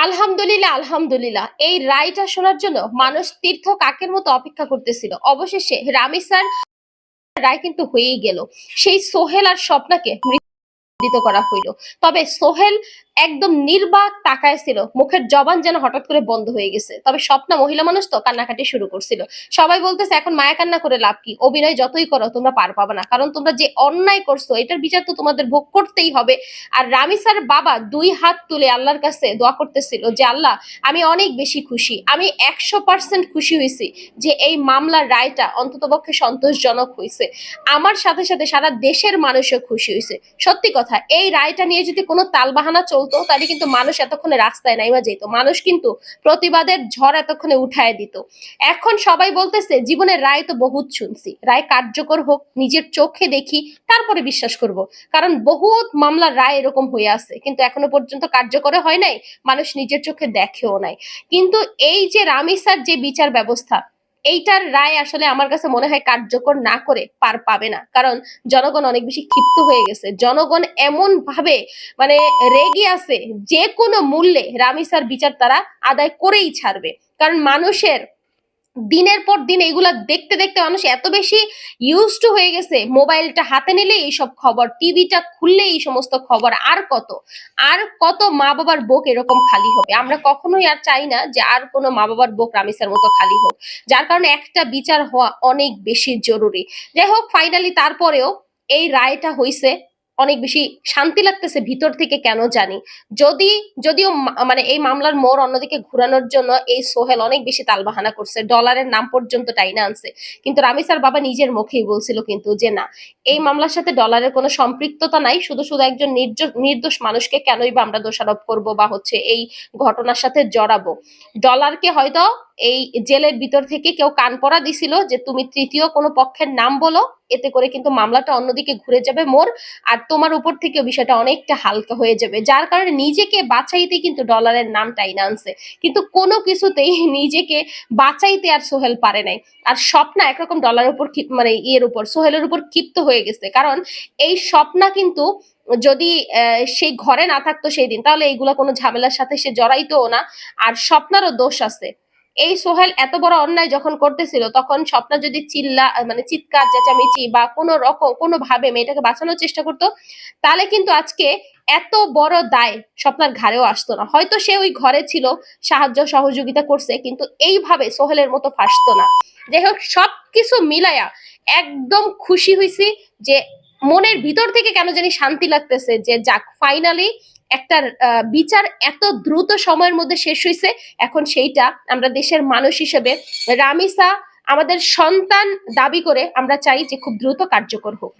আলহামদুলিল্লাহ, আলহামদুলিল্লাহ। এই রায়টা শোনার জন্য মানুষ তীর্থ কাকের মতো অপেক্ষা করতেছিল। অবশেষে রামিসার রায় কিন্তু হয়েই গেল। সেই সোহেল আর স্বপ্নাকে মৃত করা হইলো। তবে সোহেল একদম নির্বাক তাকায় ছিল, মুখের জবান যেন হঠাৎ করে বন্ধ হয়ে গেছে। তবে স্বপ্না মহিলা মানুষ তো কান্নাকাটি শুরু করছিল। সবাই বলতেছে এখন মায়া কান্না করে লাভ কি, অভিনয় যতই করো তোমরা পার পাবে না, কারণ তোমরা যে অন্যায় করছো এটার বিচার তো তোমাদের ভোগ করতেই হবে। আর রামিসার বাবা দুই হাত তুলে আল্লাহর কাছে দোয়া করতেছিল যে আল্লাহ, আমি অনেক বেশি খুশি, আমি 100% খুশি হয়েছি যে এই মামলার রায়টা অন্ততপক্ষে সন্তোষজনক হয়েছে। আমার সাথে সাথে সারা দেশের মানুষও খুশি হয়েছে। সত্যি কথা, এই রায়টা নিয়ে যদি কোনো তালবাহানা চলতো তাহলে কিন্তু মানুষ এতক্ষণে রাস্তায় নাইমা যেত, মানুষ কিন্তু প্রতিবাদের ঝড় এতক্ষণে উঠায় দিত। এখন সবাই বলতেছে জীবনের রায় তো বহুত শুনছি, রায় কার্যকর হোক, নিজের চোখে দেখি, তারপরে বিশ্বাস করব। কারণ বহুত মামলার রায় এরকম হয়ে আছে কিন্তু এখনো পর্যন্ত কার্যকর হয় নাই, মানুষ নিজের চোখে দেখেও নাই। কিন্তু এই যে রামিসার যে বিচার ব্যবস্থা, এইটার রায় আসলে আমার কাছে মনে হয় কার্যকর না করে পার পাবে না। কারণ জনগণ অনেক বেশি ক্ষিপ্ত হয়ে গেছে, জনগণ এমন ভাবে মানে রেগে আছে, যে কোনো মূল্যে রামিসার বিচার তারা আদায় করেই ছাড়বে। কারণ মানুষের দিনের পর দিন এগুলা দেখতে দেখতে মানুষ এত বেশি ইউজ টু হয়ে গেছে, মোবাইলটা হাতে নিলে এইসব খবর, টিভিটা খুললে এই সমস্ত খবর। আর কত মা বাবার বুক এরকম খালি হবে? আমরা কখনোই আর চাই না যে আর কোনো মা বাবার বুক রামিসার মতো খালি হোক। যার কারণে একটা বিচার হওয়া অনেক বেশি জরুরি। যাই হোক, ফাইনালি তারপরেও এই রায়টা হইছে, অনেক বেশি শান্তি লাগতেছে ভিতর থেকে, কেন জানি। যদি যদিও মানে এই মামলার মোড় অন্যদিকে ঘুরানোর জন্য এই সোহেল অনেক বেশি তালবাহানা করছে, ডলারের নাম পর্যন্ত টাইনা আনছে। কিন্তু রামিসার বাবা নিজের মুখেই বলছিল কিন্তু যে না, এই মামলার সাথে ডলারের কোনো সম্পৃক্ততা নাই, শুধু শুধু একজন নির্দোষ মানুষকে কেনই বা আমরা দোষারোপ করব বা হচ্ছে এই ঘটনার সাথে জড়াবো। ডলারকে হয়তো এই জেলের ভিতর থেকে কেউ কান পড়া দিছিল যে তুমি তৃতীয় কোনো পক্ষের নাম বলো, এতে করে কিন্তু মামলাটা অন্যদিকে ঘুরে যাবে মোর, আর তোমার উপর থেকে বিষয়টা অনেকটা হালকা হয়ে যাবে। যার কারণে নিজেকে বাঁচাইতে কিন্তু ডলারের নাম টাইনা আনছে, কিন্তু কোনো কিছুতেই নিজেকে বাঁচাইতে আর সোহেল পারে নাই। আর স্বপ্না একরকম ডলারের উপর মানে ইয়ের উপর সোহেলের উপর ক্ষিপ্ত হয়ে গেছে। কারণ এই স্বপ্না কিন্তু যদি সেই ঘরে না থাকতো সেই দিন, তাহলে এইগুলা কোনো ঝামেলার সাথে সে জড়াইতোও না। আর স্বপ্নারও দোষ আছে। এই সোহেল এত বড় অন্যায় যখন করতেছিল তখন স্বপ্না যদি মানে চিৎকার চেঁচামেচি বা কোনো রকম কোনো ভাবে মেয়েটাকে বাঁচানোর চেষ্টা করতো, তাহলে কিন্তু আজকে এত বড় দায় স্বপ্নার ঘাড়েও আসতো না। হয়তো সে ওই ঘরে ছিল, সাহায্য সহযোগিতা করছে, কিন্তু এইভাবে সোহেলের মতো ফাঁসতো না। যাই হোক, সবকিছু মিলায়া একদম খুশি হয়েছি যে মনের ভিতর থেকে কেন জানি শান্তি লাগতেছে যে যাক, ফাইনালি একটা বিচার এত দ্রুত সময়ের মধ্যে শেষ হয়েছে। এখন সেইটা আমরা দেশের মানুষ হিসেবে রামিসা আমাদের সন্তান দাবি করে আমরা চাই যে খুব দ্রুত কার্যকর হোক।